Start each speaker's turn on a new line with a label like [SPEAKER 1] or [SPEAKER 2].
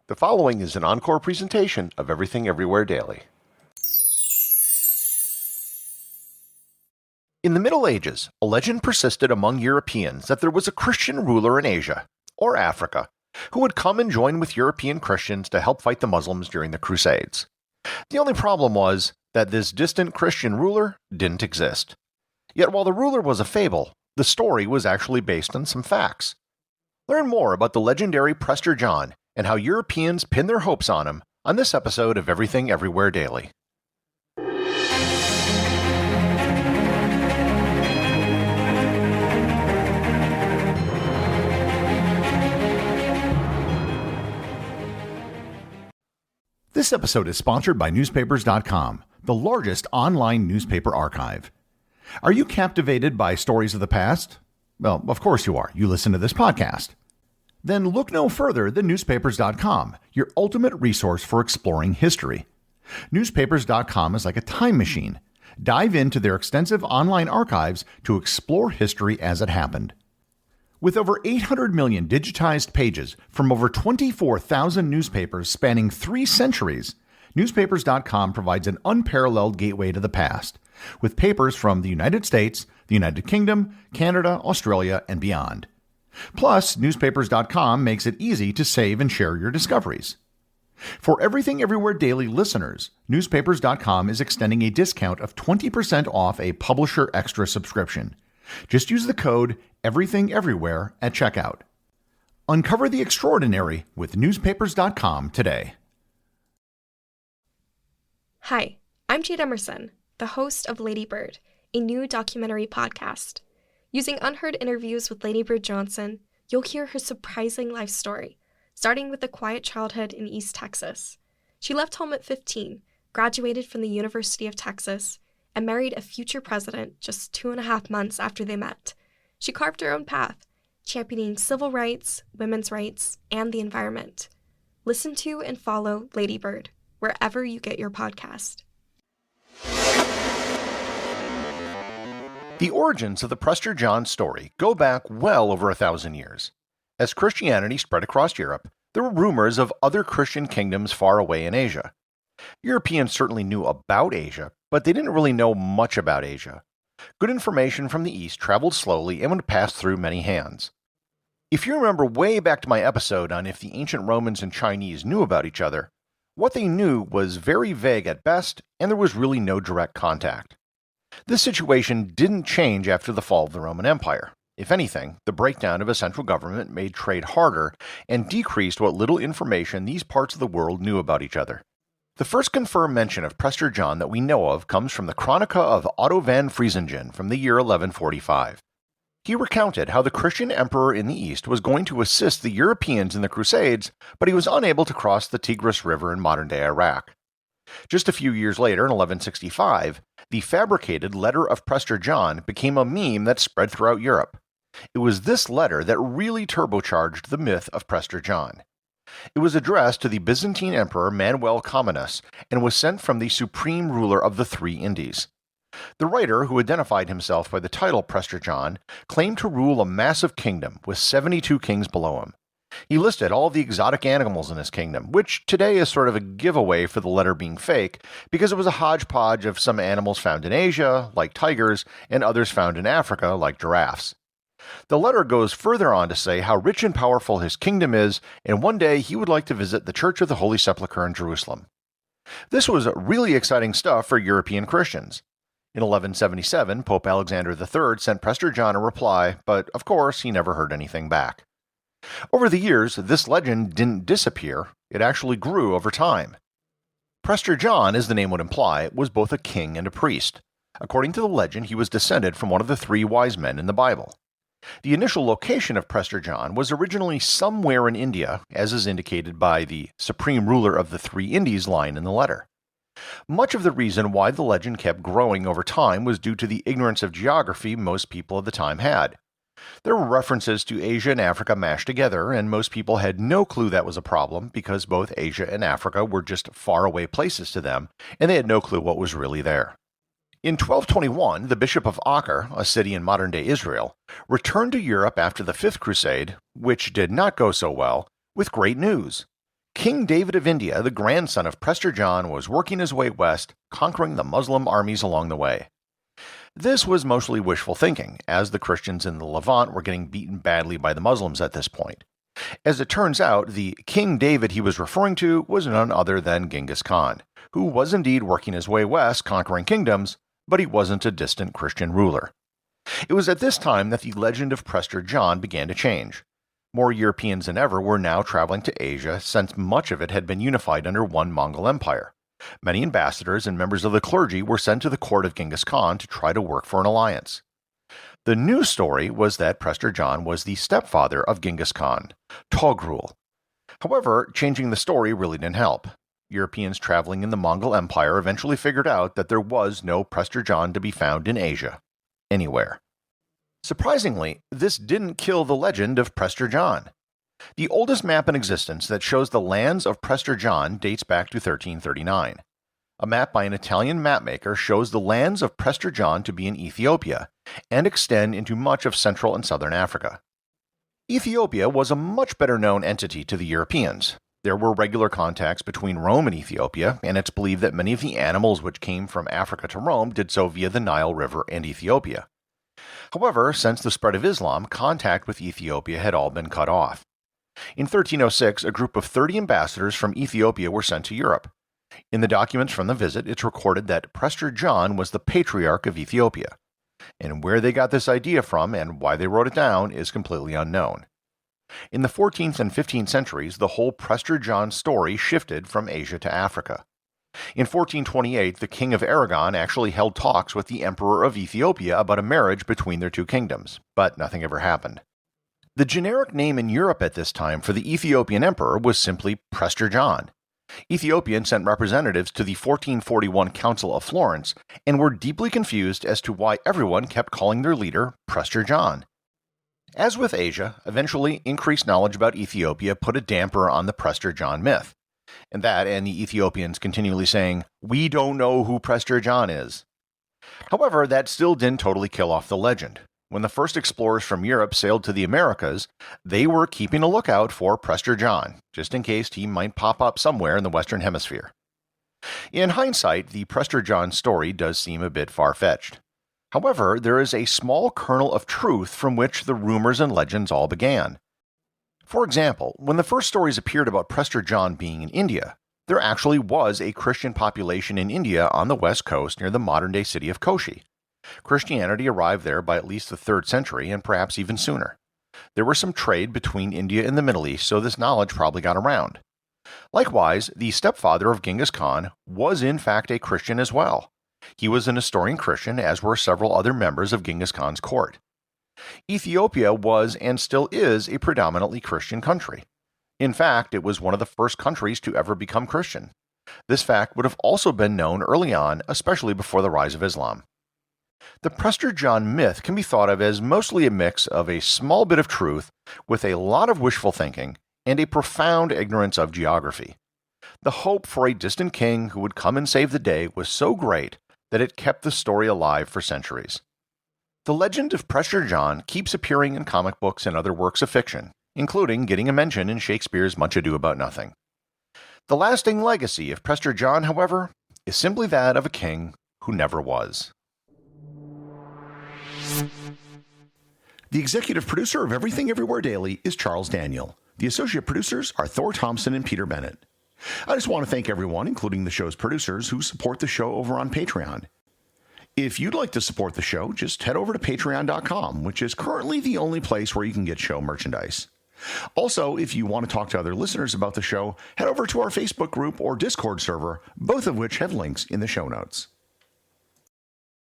[SPEAKER 1] The following is an encore presentation of Everything Everywhere Daily. In the Middle Ages, a legend persisted among Europeans that there was a Christian ruler in Asia, or Africa, who would come and join with European Christians to help fight the Muslims during the Crusades. The only problem was that this distant Christian ruler didn't exist. Yet while the ruler was a fable, the story was actually based on some facts. Learn more about the legendary Prester John and how Europeans pin their hopes on him on this episode of Everything Everywhere Daily. This episode is sponsored by newspapers.com, the largest online newspaper archive. Are you captivated by stories of the past? Well, of course you are. You listen to this podcast. Then look no further than newspapers.com, your ultimate resource for exploring history. Newspapers.com is like a time machine. Dive into their extensive online archives to explore history as it happened. With over 800 million digitized pages from over 24,000 newspapers spanning 3 centuries, newspapers.com provides an unparalleled gateway to the past, with papers from the United States, the United Kingdom, Canada, Australia, and beyond. Plus, newspapers.com makes it easy to save and share your discoveries. For Everything Everywhere Daily listeners, newspapers.com is extending a discount of 20% off a Publisher Extra subscription. Just use the code EverythingEverywhere at checkout. Uncover the extraordinary with newspapers.com today.
[SPEAKER 2] Hi, I'm Jade Emerson, the host of Lady Bird, a new documentary podcast. Using unheard interviews with Lady Bird Johnson, you'll hear her surprising life story, starting with a quiet childhood in East Texas. She left home at 15, graduated from the University of Texas, and married a future president just 2.5 months after they met. She carved her own path, championing civil rights, women's rights, and the environment. Listen to and follow Lady Bird wherever you get your podcast.
[SPEAKER 1] The origins of the Prester John story go back well over 1,000 years. As Christianity spread across Europe, there were rumors of other Christian kingdoms far away in Asia. Europeans certainly knew about Asia, but they didn't really know much about Asia. Good information from the East traveled slowly and would pass through many hands. If you remember way back to my episode on if the ancient Romans and Chinese knew about each other, what they knew was very vague at best, and there was really no direct contact. This situation didn't change after the fall of the Roman Empire. If anything, the breakdown of a central government made trade harder and decreased what little information these parts of the world knew about each other. The first confirmed mention of Prester John that we know of comes from the Chronica of Otto van Friesingen from the year 1145. He recounted how the Christian emperor in the East was going to assist the Europeans in the Crusades, but he was unable to cross the Tigris River in modern-day Iraq. Just a few years later, in 1165, the fabricated letter of Prester John became a meme that spread throughout Europe. It was this letter that really turbocharged the myth of Prester John. It was addressed to the Byzantine Emperor Manuel Comnenus and was sent from the supreme ruler of the 3 Indies. The writer, who identified himself by the title Prester John, claimed to rule a massive kingdom with 72 kings below him. He listed all the exotic animals in his kingdom, which today is sort of a giveaway for the letter being fake, because it was a hodgepodge of some animals found in Asia, like tigers, and others found in Africa, like giraffes. The letter goes further on to say how rich and powerful his kingdom is, and one day he would like to visit the Church of the Holy Sepulchre in Jerusalem. This was really exciting stuff for European Christians. In 1177, Pope Alexander III sent Prester John a reply, but of course he never heard anything back. Over the years, this legend didn't disappear, it actually grew over time. Prester John, as the name would imply, was both a king and a priest. According to the legend, he was descended from one of the 3 wise men in the Bible. The initial location of Prester John was originally somewhere in India, as is indicated by the supreme ruler of the 3 Indies line in the letter. Much of the reason why the legend kept growing over time was due to the ignorance of geography most people of the time had. There were references to Asia and Africa mashed together, and most people had no clue that was a problem because both Asia and Africa were just faraway places to them, and they had no clue what was really there. In 1221, the Bishop of Acre, a city in modern-day Israel, returned to Europe after the Fifth Crusade, which did not go so well, with great news. King David of India, the grandson of Prester John, was working his way west, conquering the Muslim armies along the way. This was mostly wishful thinking, as the Christians in the Levant were getting beaten badly by the Muslims at this point. As it turns out, the King David he was referring to was none other than Genghis Khan, who was indeed working his way west, conquering kingdoms, but he wasn't a distant Christian ruler. It was at this time that the legend of Prester John began to change. More Europeans than ever were now traveling to Asia, since much of it had been unified under one Mongol empire. Many ambassadors and members of the clergy were sent to the court of Genghis Khan to try to work for an alliance. The new story was that Prester John was the stepfather of Genghis Khan, Togrul. However, changing the story really didn't help. Europeans traveling in the Mongol Empire eventually figured out that there was no Prester John to be found in Asia, anywhere. Surprisingly, this didn't kill the legend of Prester John. The oldest map in existence that shows the lands of Prester John dates back to 1339. A map by an Italian mapmaker shows the lands of Prester John to be in Ethiopia and extend into much of Central and Southern Africa. Ethiopia was a much better known entity to the Europeans. There were regular contacts between Rome and Ethiopia, and it's believed that many of the animals which came from Africa to Rome did so via the Nile River and Ethiopia. However, since the spread of Islam, contact with Ethiopia had all been cut off. In 1306, a group of 30 ambassadors from Ethiopia were sent to Europe. In the documents from the visit, it's recorded that Prester John was the patriarch of Ethiopia. And where they got this idea from and why they wrote it down is completely unknown. In the 14th and 15th centuries, the whole Prester John story shifted from Asia to Africa. In 1428, the king of Aragon actually held talks with the emperor of Ethiopia about a marriage between their two kingdoms, but nothing ever happened. The generic name in Europe at this time for the Ethiopian emperor was simply Prester John. Ethiopians sent representatives to the 1441 Council of Florence and were deeply confused as to why everyone kept calling their leader Prester John. As with Asia, eventually increased knowledge about Ethiopia put a damper on the Prester John myth. And the Ethiopians continually saying, "We don't know who Prester John is." However, that still didn't totally kill off the legend. When the first explorers from Europe sailed to the Americas, they were keeping a lookout for Prester John, just in case he might pop up somewhere in the Western Hemisphere. In hindsight, the Prester John story does seem a bit far-fetched. However, there is a small kernel of truth from which the rumors and legends all began. For example, when the first stories appeared about Prester John being in India, there actually was a Christian population in India on the west coast near the modern-day city of Kochi. Christianity arrived there by at least the 3rd century and perhaps even sooner. There was some trade between India and the Middle East, so this knowledge probably got around. Likewise, the stepfather of Genghis Khan was in fact a Christian as well. He was an Nestorian Christian, as were several other members of Genghis Khan's court. Ethiopia was and still is a predominantly Christian country. In fact, it was one of the first countries to ever become Christian. This fact would have also been known early on, especially before the rise of Islam. The Prester John myth can be thought of as mostly a mix of a small bit of truth with a lot of wishful thinking and a profound ignorance of geography. The hope for a distant king who would come and save the day was so great that it kept the story alive for centuries. The legend of Prester John keeps appearing in comic books and other works of fiction, including getting a mention in Shakespeare's Much Ado About Nothing. The lasting legacy of Prester John, however, is simply that of a king who never was.
[SPEAKER 3] The executive producer of Everything Everywhere Daily is Charles Daniel. The associate producers are Thor Thompson and Peter Bennett. I just want to thank everyone, including the show's producers, who support the show over on Patreon. If you'd like to support the show, just head over to patreon.com, which is currently the only place where you can get show merchandise. Also, if you want to talk to other listeners about the show, head over to our Facebook group or Discord server, both of which have links in the show notes.